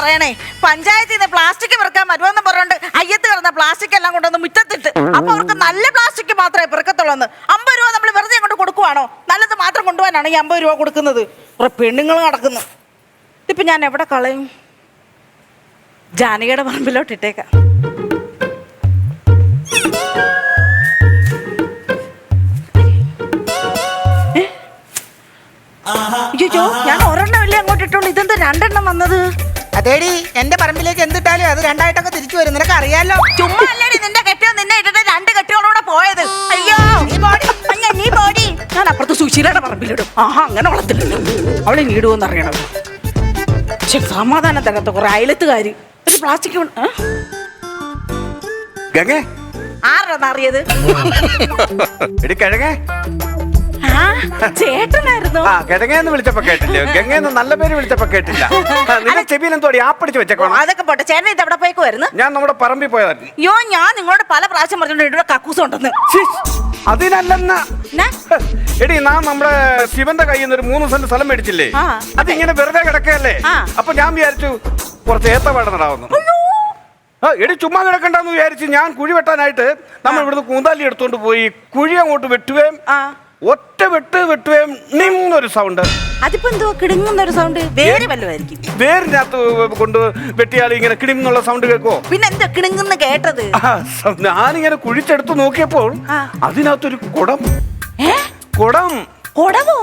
പറയണേ, പഞ്ചായത്തിൽ നിന്ന് പ്ലാസ്റ്റിക് പെറുക്കാൻ വരുമെന്ന് പറഞ്ഞുകൊണ്ട് അയ്യത്ത് കിടന്ന പ്ലാസ്റ്റിക് എല്ലാം കൊണ്ടുവന്ന് മുറ്റത്തിട്ട്. അപ്പൊ അവർക്ക് നല്ല പ്ലാസ്റ്റിക് മാത്രമേ പെറുക്കത്തുള്ളൂ. 50 രൂപ നമ്മൾ വെറുതെ കൊണ്ട് കൊടുക്കുവാണോ? നല്ലത് മാത്രം കൊണ്ടുപോകാനാണ് ഈ 50 രൂപ കൊടുക്കുന്നത്. കുറെ പെണ്ണുങ്ങൾ നടക്കുന്നു. ഇതിപ്പോ ഞാൻ എവിടെ കളയും? ജാനകിയുടെ പറമ്പിലോട്ട് ഇട്ടേക്കാം. അയ്യോ, ഞാൻ ഒരെണ്ണമല്ലേ അങ്ങോട്ട് ഇട്ടോളൂ. ഇതെന്താ 2 എണ്ണം വന്നത്? അതേടി, എന്റെ പറമ്പിലേക്ക് എന്തിട്ടാലും അത് 2 ആയിട്ടൊക്കെ തിരിച്ചു വരും. നിനക്ക് അറിയാലോ. ചുമ്മാ അല്ലേടി നിന്റെ കെട്ടിയോ നിന്നെ ഇട്ടിട്ട് 2 കെട്ടിയോളൂടെ പോയത്. അയ്യോ നീ ബോഡി ഞാൻ അപ്പുറത്ത് സുശീലയുടെ പറമ്പിലിടും. അങ്ങനെ വളർത്തില്ലല്ലോ. അവളെ നീടുവെന്ന് അറിയണം. പക്ഷെ സമാധാനം തരാത്ത കുറെ അയലത്തുകാര് ഒരു പ്ലാസ്റ്റിക് ആരാണ് അറിയത്? ചേട്ടനായിരുന്നു. കിഴങ്ങേന്ന് വിളിച്ചപ്പോ കേട്ടില്ലേ? ഗംഗേന്ന് നല്ല പേര് വിളിച്ചപ്പോ കേട്ടില്ല. നിന്റെ ചെവിയിൽ എന്തോടി ആപ്പടിച്ച് വെച്ചേക്കോണം. അതൊക്കെ പോട്ടെ. ചേട്ടൻ ഇത് എവിടെ പോയേക്കുമായിരുന്നു? ഞാൻ നമ്മുടെ പറമ്പിൽ പോയതായിരുന്നു. അയ്യോ, ഞാൻ നിങ്ങളോട് പല പ്രാവശ്യം പറഞ്ഞോണ്ട് ഇവിടെ കക്കൂസ് ഉണ്ടെന്ന്. അതിനല്ലെന്ന എടി, നാം നമ്മുടെ ശിവന്റെ കയ്യിൽ നിന്ന് ഒരു 3 സെന്റ് സ്ഥലം മേടിച്ചില്ലേ? അതിങ്ങനെ വെറുതെ കിടക്കല്ലേ? അപ്പൊ ഞാൻ വിചാരിച്ചു കുറച്ച് ഏത്തവാട നടാവുന്നു. എടി, ചുമ്മാ കിടക്കണ്ടെന്ന് വിചാരിച്ച് ഞാൻ കുഴി വെട്ടാനായിട്ട് നമ്മൾ ഇവിടുന്ന് കൂന്താലി എടുത്തോണ്ട് പോയി കുഴി അങ്ങോട്ട് വെട്ടുകയും ഒറ്റ വെട്ടുകയും നിന്നൊരു സൗണ്ട്. അതിപ്പോ എന്തോ കിടുങ്ങുന്നൊരു സൗണ്ട്? വേര് വല്ലതായിരിക്കും. വേരിനകത്ത് കൊണ്ട് വെട്ടിയാൽ ഇങ്ങനെ കിടിങ്ങുന്നുള്ള സൗണ്ട് കേൾക്കുവോ? പിന്നെ എന്താ കിടുങ്ങുന്ന കേട്ടത്? ഞാനിങ്ങനെ കുഴിച്ചെടുത്ത് നോക്കിയപ്പോൾ അതിനകത്തൊരു കുടം. കുടമോ?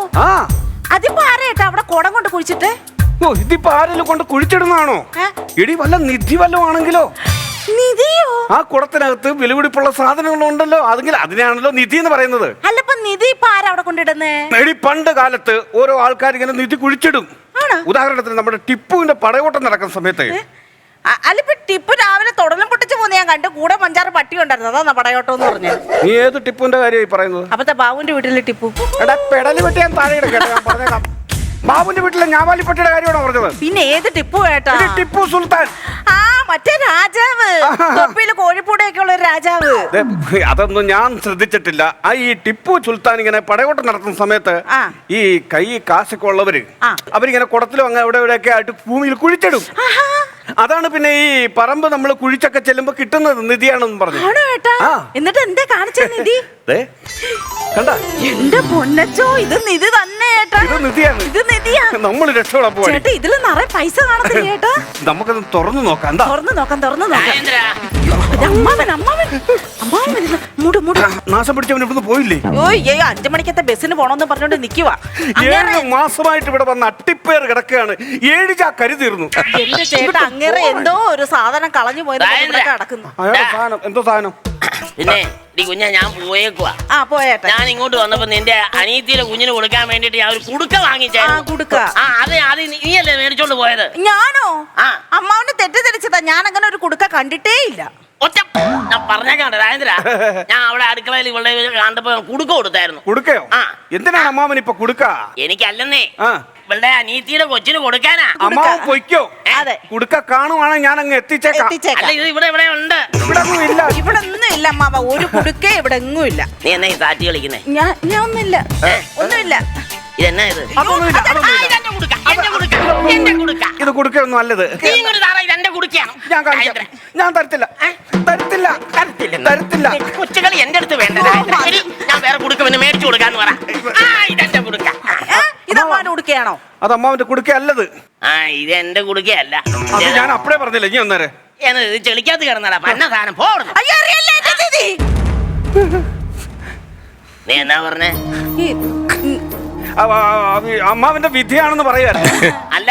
അതിപ്പോ ആരായിട്ടാ അവിടെ കുടം കൊണ്ട് കുഴിച്ചിട്ട്? ഇതിപ്പോ ആരെങ്കിലും കൊണ്ട് കുഴിച്ചിടുന്നതാണോ? ഇടി വല്ല നിധി വല്ലതും ആണെങ്കിലോ? നിധിയോ? ആ കുടത്തിനകത്ത് വിലപിടിപ്പുള്ള സാധനങ്ങളുണ്ടല്ലോ, അതിനാണല്ലോ നിധി എന്ന് പറയുന്നത്. അല്ലപ്പോ നിധി ഇപ്പൊ ആരാ അവിടെ കൊണ്ടിടുന്നേ? എടി, പണ്ട് കാലത്ത് ഓരോ ആൾക്കാർ ഇങ്ങനെ നിധി കുഴിച്ചിടും. ഉദാഹരണത്തിന് നമ്മുടെ ടിപ്പുവിന്റെ പടയോട്ടം നടക്കുന്ന സമയത്ത്. അല്ലിപ്പോ ടിപ്പു രാവിലെ തുടലും പൊട്ടിച്ച് പോന്ന് ഞാൻ കണ്ടു. കൂടെ 5-6 പട്ടി ഉണ്ടായിരുന്നു. അതാ പടയോട്ടം എന്ന് പറഞ്ഞത്. നീ ഏത് ടിപ്പുവിന്റെ കാര്യമായി പറയുന്നത്? അപ്പത്തെ ബാബുവിന്റെ വീട്ടിലെ ടിപ്പു. എടാ, പെടല് വെട്ടി ഞാൻ താഴെ പറഞ്ഞേക്കാം. ബാബുവിന്റെ വീട്ടിലെ ഞാവാലിപ്പട്ടിയുടെ കാര്യമാണോ പറഞ്ഞത്? പിന്നെ ഏത് ടിപ്പു ഏട്ടാ? ടിപ്പു സുൽത്താൻ. മറ്റേ രാജാവ്, തൊപ്പിയില് കോഴിപ്പൂടൊക്കെ ഉള്ള ഒരു രാജാവ്. അതൊന്നും ഞാൻ ശ്രദ്ധിച്ചിട്ടില്ല. ഈ ടിപ്പു സുൽത്താൻ ഇങ്ങനെ പടയോട്ടം നടത്തുന്ന സമയത്ത് ഈ കൈ കാശൊക്കെ ഉള്ളവര് അവരിങ്ങനെ കുടത്തിലും അങ്ങനെ ഇവിടെ ഇവിടെയൊക്കെ ആയിട്ട് ഭൂമിയിൽ കുഴിച്ചിടും. അതാണ് പിന്നെ ഈ പറമ്പ് നമ്മൾ കുഴിച്ചൊക്കെ ചെല്ലുമ്പോ കിട്ടുന്നത് നിധിയാണെന്ന് പറഞ്ഞു. എന്നിട്ട് എന്താ കാണിച്ച നിധി? കണ്ട എന്റെ പൊന്നച്ചോ, ഇത് നിധി തന്നെ ഏട്ടാ. ഇത് നിധിയാണ്. ഇത് നിധിയാണ്. നമ്മൾ രക്ഷപ്പെടാൻ പോവാ. ചേട്ടാ, ഇതില് നിറയെ പൈസ കാണത്തില്ല ചേട്ടാ. നമുക്കത് തുറന്നു നോക്കാം. തുറന്നു നോക്കാം. നാശം പിടിച്ചവൻ ഇവിടുന്ന് പോയില്ലേ? 5 മണിക്കത്തെ ബസ്സിന് പോണോന്ന് പറഞ്ഞോണ്ട് നിക്കുവാ. 7 മാസമായിട്ട് ഇവിടെ വന്ന് അട്ടിപ്പേർ കിടക്കുകയാണ്. 7 ചാ കരുതിയിരുന്നു. എന്റെ ചേട്ടാ, അങ്ങനെ എന്തോ ഒരു സാധനം കളഞ്ഞു പോയത് കിടക്കുന്നു. എന്തോ സാധനം? പിന്നെ കുഞ്ഞ ഞാൻ പോയേക്കുവാ. പോയേട്ടാ. ഞാൻ ഇങ്ങോട്ട് വന്നപ്പോ നിന്റെ അനിയത്തിയുടെ കുഞ്ഞിന് കൊടുക്കാൻ വേണ്ടിട്ട് ഞാൻ ഒരു കുടുക്ക വാങ്ങിച്ചായിരുന്നു. അത് നീയല്ലേ മേടിച്ചോണ്ട് പോയത്? ഞാനോ? അമ്മാവനെ തെറ്റിദ്ധരിച്ചതാ. ഞാൻ അങ്ങനെ ഒരു കുടുക്ക കണ്ടിട്ടേ ഇല്ല. ഞാൻ പറഞ്ഞേക്കാണ്ട് രാജേന്ദ്ര, ഞാൻ അവിടെ അടുക്കളയിൽ ഇവിടെ കണ്ടപ്പോ കുടുക്ക കൊടുത്തായിരുന്നു. കുടുക്കയോ? എന്തിനാണ് അമ്മാവൻ ഇപ്പൊ കുടുക്ക? എനിക്കല്ലെന്നേ, ഇവിടെ അനീതിയുടെ കൊച്ചിന് കൊടുക്കാനാ. അമ്മാവൻ പൊയ്ക്കോ. കുടുക്ക കാണുവാണെങ്കിൽ ഞാൻ അങ്ങ് എത്തിച്ചേക്കാം. അല്ല, ഇത് ഇവിടെ ഉണ്ട്. ഇവിടെ ഒന്നും ഇല്ല അമ്മാവ. ഒരു കുടുക്ക ഇവിടെ എങ്ങും ഇല്ല. നീ എന്നാ ഈ സാറ്റി കളിക്കുന്നേ? ഞാൻ ഒന്നുമില്ല. ഇതെന്നാ ഇത്? ഇത് കുടുക്കൊന്നും അല്ലത്. ഞാൻ കാണിക്കാം. ഞാൻ തരത്തില്ല. കൊച്ചുകളി എന്റെ അടുത്ത് വേണ്ട. ഞാൻ വേറെ കുടുക്ക പിന്നെ മേടിച്ചു കൊടുക്കാന്ന് പറ. ഇതെന്റെ കുടുക്ക. ഇത് അമ്മാവന്റെ കുടുക്കയാണോ? അത് അമ്മാവന്റെ കുടുക്ക അല്ലത്. ഇത് എന്റെ കുടുക്കയല്ല. ഞാൻ അപ്പഴേ പറഞ്ഞില്ല. ഇനി ഒന്നേരെ ഇത് ചെളിക്കാത്ത കിടന്നാ പന്ന സാധനം പോടുന്നു. നീ എന്നാ പറഞ്ഞേ? അമ്മാവന്റെ വിധിയാണെന്ന് പറയായിരുന്നു. അല്ല,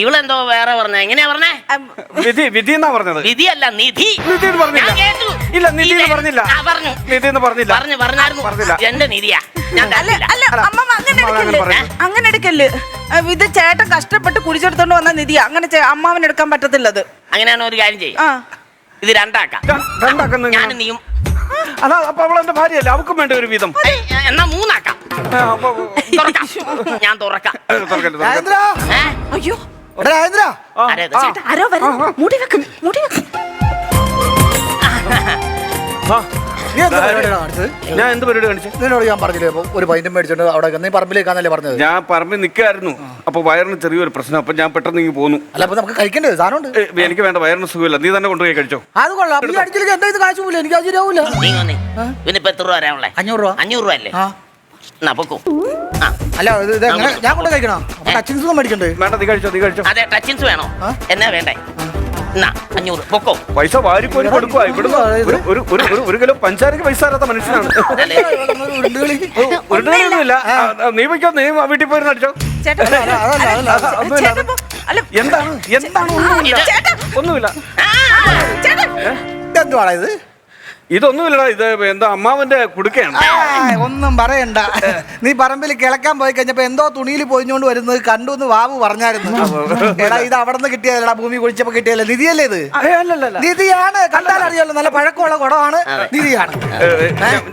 ഇവളെന്തോ വേറെ പറഞ്ഞ. എങ്ങനെയാ പറഞ്ഞേ? വിധി എന്നാ പറഞ്ഞത്. വിധിയല്ല, നിധി. നിധി എന്ന് പറഞ്ഞില്ല. ഇല്ല, നിധി എന്ന് പറഞ്ഞില്ല. നിധി എന്ന് പറഞ്ഞില്ല. പറഞ്ഞായിരുന്നു. എന്റെ നിധിയാ. ഞാൻ അങ്ങനെ എടുക്കല്ല്. ഇത് ചേട്ടൻ കഷ്ടപ്പെട്ട് കുടിച്ചെടുത്തോണ്ട് വന്ന നിധിയാ. അങ്ങനെ അമ്മാവൻ എടുക്കാൻ പറ്റത്തില്ലത്. അങ്ങനെയാണ്. ഒരു കാര്യം ചെയ്യും, ഇത് രണ്ടാക്കാം. ഞാനും നീയും. അതാ, അപ്പൊ അവളെന്റെ ഭാര്യയല്ലേ, അവക്കും വേണ്ട ഒരു വീതം. എന്നാ 3 ആക്കാം. ഞാൻ തുറക്കാം. അയ്യോ, ആ നീ എന്താ പരിപാടിയാണ് കാണിച്ചത്? ഞാൻ എന്ത് പരിപാടി കാണിച്ചു? നിന്നോട് ഞാൻ പറഞ്ഞില്ലേ ഇപ്പൊ ഒരു പൈൻറ്റും മേടിച്ചോണ്ട് അവിടെ നീ പറമ്പിലേക്കാന്നല്ലേ പറഞ്ഞത്? ഞാൻ പറമ്പിൽ നിൽക്കായിരുന്നു. അപ്പൊ വയറിന് ചെറിയൊരു പ്രശ്നം. അപ്പൊ ഞാൻ പെട്ടെന്ന് ഇങ്ങ് പോന്നു. അല്ല അപ്പൊ നമുക്ക് കഴിക്കേണ്ടത് സാധനം ഉണ്ട്. എനിക്ക് വേണ്ട, വയറിന് സുഖമില്ല. നീ തന്നെ കൊണ്ടുപോയി കഴിച്ചോ. അത് കൊള്ളാം. ഈ അടിച്ചിലേക്ക് എന്താ ഇത് കാശ് പോലും എനിക്ക് അത് ശരിയാവൂല. നീ വന്നേ. ഇവനിപ്പോ എത്ര രൂപ വരാനുള്ളേ? 500 രൂപ. 500 രൂപ അല്ലേ? ആ എന്നാ പൊക്കോ. ആ അല്ല ഇത് എങ്ങനെ ഞാൻ കൊണ്ട് കഴിക്കണോ? അപ്പൊ ടച്ചിങ്സ് ഒന്നും മേടിക്കണ്ടേ? വേണ്ട, നീ കഴിച്ചോ, നീ കഴിച്ചോ. അതെ, ടച്ചിൻസ് വേണോ? എന്നാ വേണ്ടേ? എന്നാ 500 പൊക്കോ. പൈസ വാരിക്കോരി കൊടുക്കുക. ഇവിടുന്ന് ഒരു കിലോ പഞ്ചാരക്ക് പൈസ തരാത്ത മനുഷ്യനാണ്. അല്ലേ? ഒന്നുമില്ല. നീ വയ്ക്കോ, നീ വീട്ടിൽ പോയി അടിച്ചോ. ചേട്ടാ ചേട്ടാ പോ. അല്ല എന്താണ് എന്താണ്? ഒന്നുമില്ല. ചേട്ടാ എന്തുവാണ് ഇത്? ഇതൊന്നുമില്ലടാ, ഇത് എന്താ അമ്മാവന്റെ കുടുക്കയാണ്. ഒന്നും പറയണ്ട. നീ പറമ്പിൽ കിളക്കാൻ പോയി കഴിഞ്ഞപ്പോ എന്തോ തുണിയിൽ പൊതിഞ്ഞോണ്ട് വരുന്നത് കണ്ടു എന്ന് വാബു പറഞ്ഞായിരുന്നു. എടാ ഇത് അവിടെ നിന്ന് കിട്ടിയതല്ലടാ, ഭൂമി കുഴിച്ചപ്പോ കിട്ടിയല്ലേ. നിധിയല്ലേ ഇത്? നിധിയാണ്. കണ്ടാൽ അറിയാലോ, നല്ല പഴക്കമുള്ള കുടമാണ്. നിധിയാണ്.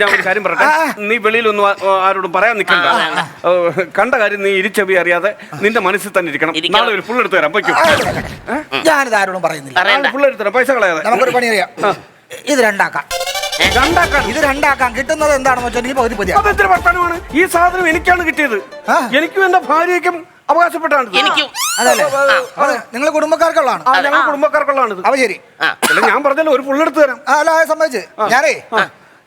ഞാൻ ഒരു കാര്യം പറയട്ടെ, നീ വെളിയിലൊന്നും ആരോടും പറയാൻ നിൽക്കണ്ട. കണ്ട കാര്യം നീ ഇരിച്ചെവി അറിയാതെ നിന്റെ മനസ്സിൽ തന്നെ ഇരിക്കണം. നാളെ ഒരു ഫുൾ എടുത്ത് തരാം. പറ്റും? ഞാനിത് ആരോടും പറയുന്നില്ല. ഫുൾ എടുത്ത് തരാം, പൈസ കളയാതെ. നമുക്കൊരു പണി അറിയാം. ഇത് രണ്ടാക്കാം. ഇത് രണ്ടാക്കാം. കിട്ടുന്നത് എന്താണെന്ന് വെച്ചാൽ നീ പകുതി പതി. അതെത്ര വർത്തമാനമാണ്? ഈ സാധനം എനിക്കാണ് കിട്ടിയത്. എനിക്കും എന്റെ ഭാര്യയ്ക്കും അവകാശപ്പെട്ടാണ്. എനിക്കും. അതല്ലേ നിങ്ങൾ കുടുംബക്കാർക്കുള്ളതാണ്? ഞങ്ങൾ കുടുംബക്കാർക്കുള്ളതാണ്. അവ ശരി. അല്ല ഞാൻ പറഞ്ഞല്ലോ ഒരു ഫുൾ എടുത്ത് തരാം. അല്ല സംബന്ധിച്ച് ഞാനേ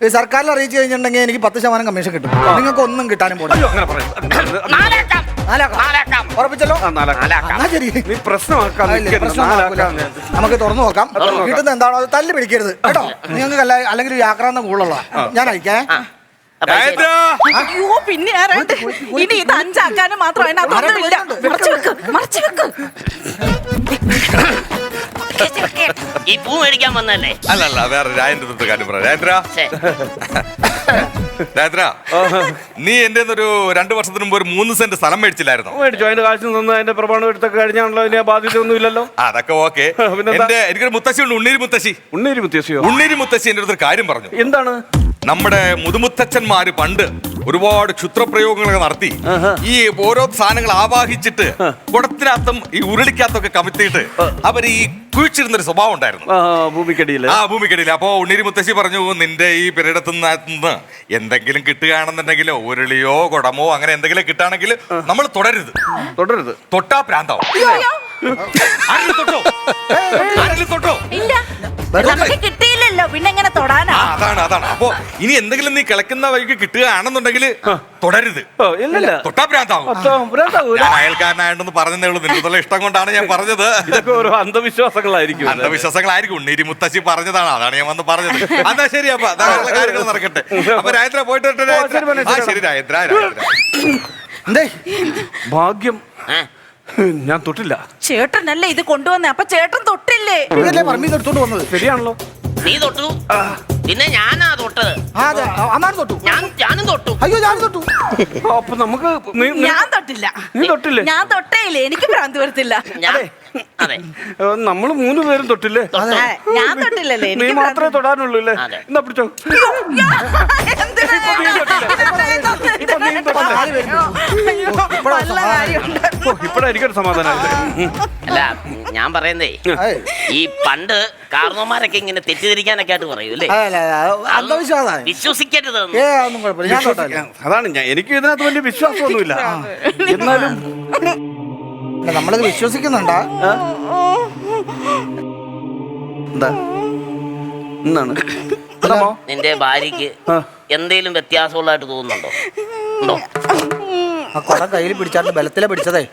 ഈ സർക്കാരിൽ അറിയിച്ചു കഴിഞ്ഞിട്ടുണ്ടെങ്കിൽ എനിക്ക് 10% കമ്മീഷൻ കിട്ടും. നിങ്ങൾക്ക് ഒന്നും കിട്ടാനും പോകും. ഉറപ്പിച്ചല്ലോ. നീ പ്രശ്നമാക്കാം. നമുക്ക് തുറന്നു നോക്കാം. കിട്ടുന്ന എന്താണോ അത് തല്ലി പിടിക്കരുത് കേട്ടോ. നിങ്ങൾക്ക് അല്ലെങ്കിൽ ഒരു ആക്രാന്തം കൂടുതലുള്ള ഞാൻ അയക്കേ. അയ്യോ പിന്നെ ആരാണ്ട് ഇനി ഇത് 5 ആക്കാനും മാത്രം അതിനകത്തൊന്നുമില്ല. മറച്ചു വെക്ക്. ഈ പൂ മേടിക്കാൻ വന്നല്ലേ? അല്ലല്ല, വേറെ രാജേന്ദ്രത്തെ കാര്യം പറയാം. രാജേന്ദ്ര, നീ എന്റെ ഒരു 2 വർഷത്തിന് മുമ്പ് ഒരു 3 സെന്റ് സ്ഥലം മേടിച്ചില്ലായിരുന്നു? മേടിച്ചു. അതിന്റെ കാശ് നിന്ന് അതിന്റെ പ്രമാണം എടുത്തൊക്കെ കഴിഞ്ഞാണല്ലോ. അതിന് ബാധ്യത ഒന്നും ഇല്ലല്ലോ. അതൊക്കെ ഓക്കെ. എനിക്കൊരു മുത്തശ്ശി ഉണ്ട്, ഉണ്ണീരി മുത്തശ്ശി. ഉണ്ണീരി മുത്തശ്ശി എന്റെ അടുത്തൊരു കാര്യം പറഞ്ഞു. എന്താണ്? നമ്മുടെ മുതുമുത്തച്ഛന്മാര് പണ്ട് ഒരുപാട് ക്ഷുദ്രപ്രയോഗങ്ങളൊക്കെ നടത്തി ഈ ഓരോ സാധനങ്ങൾ ആവാഹിച്ചിട്ട് കുടത്തിനകത്തും ഈ ഉരുളിക്കകത്തൊക്കെ കമത്തിയിട്ട് അവർ ഈ കുഴിച്ചിരുന്നൊരു സ്വഭാവം ഉണ്ടായിരുന്നു ഭൂമിക്കടിയിൽ. അപ്പൊ ഉണ്ണീരി മുത്തശ്ശി പറഞ്ഞു, നിന്റെ ഈ പെരയിടത്തുനിന്ന് എന്തെങ്കിലും കിട്ടുകയാണെന്നുണ്ടെങ്കിൽ ഉരുളിയോ കുടമോ അങ്ങനെ എന്തെങ്കിലും കിട്ടുകയാണെങ്കിൽ നമ്മൾ തുടരുത്. തൊട്ടാ പ്രാന്താവും. തൊട്ടോ കിട്ടിയില്ലല്ലോ, പിന്നെ എങ്ങനെ തൊടാനാ? അതാണ്. അപ്പൊ ഇനി എന്തെങ്കിലും നീ കിളക്കുന്ന വഴിക്ക് കിട്ടുകയാണെന്നുണ്ടെങ്കിൽ തുടരുത്. തൊട്ടാ പ്രാന്താവും. ഞാൻ അയൽക്കാരനായോണ്ടെന്ന് പറഞ്ഞതേ ഉള്ളൂ. നിങ്ങളുടെ ഇഷ്ടം കൊണ്ടാണ് ഞാൻ പറഞ്ഞത്. ഇതൊക്കെ ഓരോ അന്ധവിശ്വാസങ്ങളായിരിക്കും. ഉണ്ണീരി മുത്തശ്ശി പറഞ്ഞതാണ്. അതാണ് ഞാൻ വന്ന് പറഞ്ഞത്. എന്നാ ശരി. അപ്പൊ കാര്യങ്ങൾ നടക്കട്ടെ. അപ്പൊ രാജേന്ദ്ര പോയിട്ട് ശരി രാജേന്ദ്ര. ഭാഗ്യം ഞാൻ തൊട്ടില്ല. ചേട്ടനല്ലേ ഇത് കൊണ്ടുവന്നേ, അപ്പൊ ചേട്ടൻ തൊട്ടില്ലേ? പറമ്പിൽ എടുത്തോണ്ട് വന്നത് ശരിയാണല്ലോ. നീ തൊട്ടു, പിന്നെ ഞാനാ തൊട്ടത്. അമ്മാൻ തൊട്ടു. ഞാനും തൊട്ടു. അയ്യോ ഞാൻ തൊട്ടു. അപ്പൊ നമുക്ക് ഞാൻ തൊട്ടില്ല. നീ തൊട്ടില്ലേ? ഞാൻ തൊട്ടേയില്ലേ, എനിക്ക് ഭ്രാന്തി വരത്തില്ല. അതെ, നമ്മള് 3 പേരും തൊട്ടില്ലേ? ഞാൻ തൊട്ടില്ലല്ലേ, നീ മാത്രമേ തൊടാനുള്ളൂ അല്ലേ? എന്നാ പിടിച്ചോ. ഇപ്പഴായിരിക്കും സമാധാനം. അല്ല ഞാൻ പറയുന്നേ, ഈ പണ്ട് കാരണവന്മാരൊക്കെ ഇങ്ങനെ തെറ്റിദ്ധരിക്കാനൊക്കെ ആയിട്ട് പറയൂല്ലേ, വിശ്വസിക്കരുത്. അതാണ് എനിക്ക് ഇതിനകത്ത് വലിയ വിശ്വാസമൊന്നുമില്ല. എന്നാലും നമ്മളത് വിശ്വസിക്കുന്നുണ്ടാ? എന്താ എന്താണ് നിന്റെ ഭാര്യക്ക് എന്തേലും വ്യത്യാസമുള്ളതായിട്ട് തോന്നുന്നുണ്ടോ? ഉണ്ടോ? ആ കുടം കയ്യിൽ പിടിച്ചാണ്ട് ബലത്തിലെ പിടിച്ചതേ.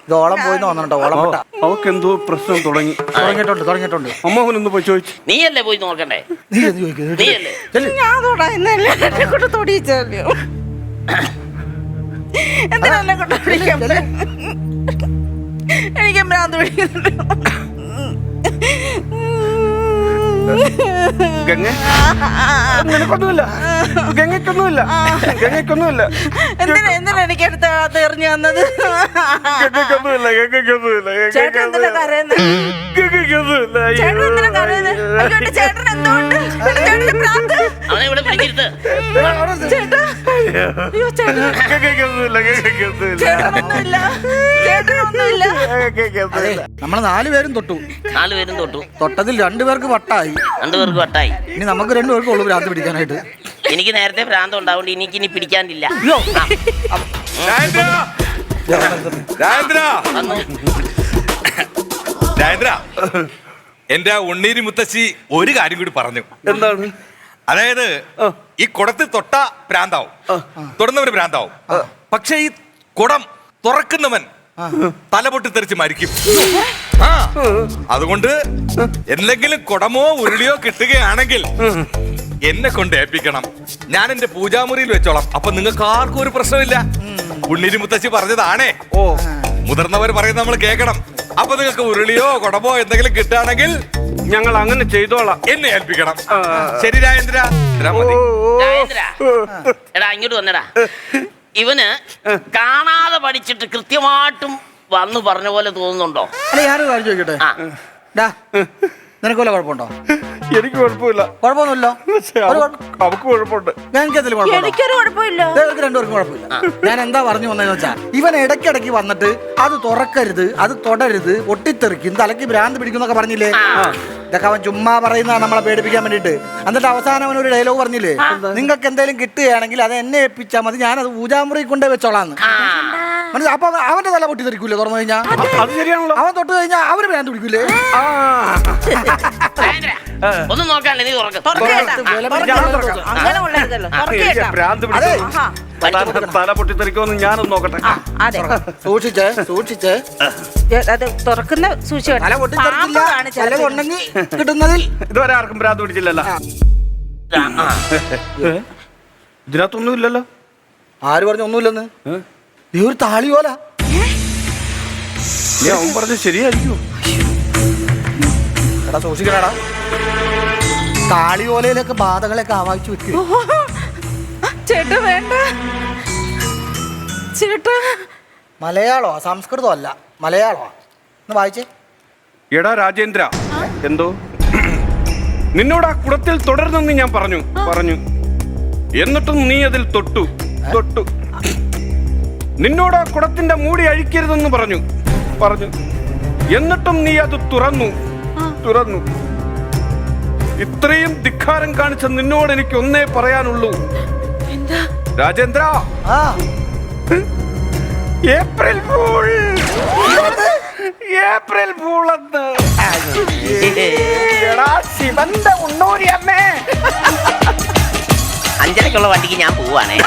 ഇത് ഓളം പോയി തോന്നണ്ടോ? ഓളം അവക്ക് എന്തോ പ്രശ്നം തുടങ്ങിയിട്ടുണ്ട്. അമ്മാവനൊന്ന് പോയി ചോദിച്ചു. നീയല്ലേ പോയി നോക്കണ്ടേ? നീയല്ലേ? ഞാൻ തൊടാന്നല്ലേ എന്നെ കൊണ്ട് തൊടിയിച്ചല്ലോ. എന്തിനാ എന്നെ കൊണ്ട് തൊടിക്കാൻ? എനിക്ക് ഭ്രാന്ത് പിടിക്കുന്നുണ്ട്. നിനക്കൊന്നുമില്ല, ഗംഗയ്ക്കൊന്നുമില്ല. എന്തിനാ എനിക്ക് അടുത്ത് എറിഞ്ഞു വന്നത്? ചേട്ടൻ എന്തിനാ കരയുന്നത്? ചേട്ടൻ എന്തിനാ കരയുന്നത്? ചേട്ടൻ എന്തുകൊണ്ട്? ചേട്ടന് ഭ്രാന്ത്? അവനെ ഇവിടെ പിടിച്ചിരുത്ത്. ചേട്ടാ അയ്യോ, ചേട്ടാ. കേക്കൊന്നുമില്ല, കേക്കൊന്നുമില്ല. ചേട്ടനൊന്നുമില്ല. ചേട്ടനൊന്നുമില്ല. കേക്കൊന്നുമില്ല. നമ്മള് 4 പേരും തൊട്ടു. 4 പേരും തൊട്ടു. തൊട്ടതിൽ 2 പേർക്ക് വട്ടായി. 2 പേർക്ക് വട്ടായി. ഇനി നമുക്ക് 2 പേർക്ക് ഉള്ളു ഭ്രാന്ത് പിടിക്കാനായിട്ട്. എനിക്ക് നേരത്തെ ഭ്രാന്തം ഉണ്ടാവുകൊണ്ട് എനിക്കിനി പിടിക്കാനില്ല. രാജേന്ദ്ര! രാജേന്ദ്ര! രാജേന്ദ്ര, എന്റെ ഉണ്ണീരി മുത്തശ്ശി ഒരു കാര്യം കൂടി പറഞ്ഞു. എന്താണ്? അതായത് ഈ കുടത്തിൽ തൊട്ട പ്രാന്താവും, തൊടുന്നവന് പ്രാന്താവും. പക്ഷെ ഈ കുടം തുറക്കുന്നവൻ തലപൊട്ടി തെറിച്ച് മരിക്കും. ആ, അതുകൊണ്ട് എന്തെങ്കിലും കുടമോ ഉരുളിയോ കിട്ടുകയാണെങ്കിൽ എന്നെ കൊണ്ട് ഏൽപ്പിക്കണം. ഞാൻ എന്റെ പൂജാമുറിയിൽ വെച്ചോളാം. അപ്പൊ നിങ്ങൾക്ക് ആർക്കും ഒരു പ്രശ്നമില്ല. ഉണ്ണീരി മുത്തശ്ശി പറഞ്ഞതാണേ. ഓ, മുതിർന്നവർ പറയുന്നത് നമ്മൾ കേൾക്കണം. അപ്പൊ നിങ്ങൾക്ക് ഉരുളിയോ കുടമോ എന്തെങ്കിലും കിട്ടുകയാണെങ്കിൽ ഞങ്ങൾ അങ്ങനെ ചെയ്തോളാം. എന്നെ ഏൽപ്പിക്കണം. ശരി രാജേന്ദ്ര. രാജേന്ദ്ര, എടാ ഇങ്ങോട്ട് വന്നെടാ. ഇവന് കാണാതെ പഠിച്ചിട്ട് കൃത്യമായിട്ടും വന്നു പറഞ്ഞ പോലെ തോന്നുന്നുണ്ടോ? അല്ലെ ഞാനൊരു കാര്യം ചോദിക്കട്ടെ. ആ. ഡാ, നിനക്ക് വല്ല കുഴപ്പമുണ്ടോ? എനിക്ക് കുഴപ്പമില്ല. കുഴപ്പമൊന്നുമില്ലോ. അവക്ക് കുഴപ്പമുണ്ട്. എനിക്ക് എന്തെങ്കിലും കുഴപ്പമുണ്ടോ? എനിക്കൊരു കുഴപ്പമില്ല. ഇവർക്ക് 2 പേർക്കും കുഴപ്പമില്ല. ഞാൻ എന്താ പറഞ്ഞു വന്നതെന്ന് വെച്ചാൽ, ഇവൻ ഇടയ്ക്കിടയ്ക്ക് വന്നിട്ട് അത് തുറക്കരുത്, അത് തൊടരുത്, പൊട്ടിത്തെറിക്കും, തലയ്ക്ക് ഭ്രാന്ത് പിടിക്കുന്നൊക്കെ പറഞ്ഞില്ലേ? ഇതൊക്കെ അവൻ ചുമ്മാ പറയുന്നതാണ് നമ്മളെ പേടിപ്പിക്കാൻ വേണ്ടിട്ട്. എന്നിട്ട് അവസാനം അവൻ ഒരു ഡയലോഗ് പറഞ്ഞില്ലേ, നിങ്ങൾക്ക് എന്തെങ്കിലും കിട്ടുകയാണെങ്കിൽ അത് എന്നെ ഏൽപ്പിച്ചാൽ മതി, ഞാനത് പൂജാമുറി കൊണ്ടേ വെച്ചോളാന്ന്. മനസ്സിലായി? അപ്പൊ അവന്റെ തല പൊട്ടിത്തെറിക്കൂലേ തുറന്നു കഴിഞ്ഞാൽ? അത് ശരിയാണല്ലോ. അവൻ തൊട്ട് കഴിഞ്ഞാൽ അവന് ഭ്രാന്ത് പിടിക്കൂലേ? രാജേന്ദ്ര, ഒന്നും നോക്കാല്ലേ, നീ തുറക്ക്. അങ്ങനെ ഉള്ളതല്ലോ. ഭ്രാന്ത് അതെ. പിടിച്ചു തല പൊട്ടിത്തെറിക്കുമെന്ന് ഞാനൊന്ന് നോക്കട്ടെ. അതെ, സൂക്ഷിച്ചേ, സൂക്ഷിച്ചേ. അത് തുറക്കുന്ന സൂക്ഷിച്ചു. തല പൊട്ടിത്തെറിക്കില്ല. തല ഉണ്ടെങ്കിൽ കിട്ടുന്നതിൽ ഇതുവരെ ആർക്കും ഭ്രാന്ത് പിടിച്ചില്ലല്ലോ. ഇതിനകത്തൊന്നും ഇല്ലല്ലോ. ആര് പറഞ്ഞു ഒന്നുമില്ലെന്ന്? നീ ഒരു താളി പോലെ. നീ അവൻ പറഞ്ഞ ശരിയായിരിക്കും. എടാ സൂക്ഷിക്കണടാ. താളി ഓലയിലൊക്കെ ബാധകളൊക്കെ ആവാഹിച്ചു വെക്കുക. ചേട്ടാ വേണ്ട. ചേട്ടാ മലയാളോ സംസ്കൃതം അല്ല, മലയാളോ. ഒന്ന് വായിച്ചേ. എടാ രാജേന്ദ്ര, എന്തോ നിന്നോട് ആ കുടത്തിൽ തുടരുന്നെന്ന് ഞാൻ പറഞ്ഞു. എന്നിട്ടും നീ അതിൽ തൊട്ടു. നിന്നോട് ആ കുടത്തിന്റെ മൂടി അഴിക്കരുതെന്ന് പറഞ്ഞു. എന്നിട്ടും നീ അത് തുറന്നു. ഇത്രയും ധിക്കാരം കാണിച്ച നിന്നോട് എനിക്ക് ഒന്നേ പറയാനുള്ളൂ. Rajendra, April fool. April fool എന്ന്. എടാ ശിവന്റെ ഉണ്ണൂരി അമ്മേ. 5:30ക്കുള്ള വണ്ടിക്ക് ഞാൻ പോവാണേ.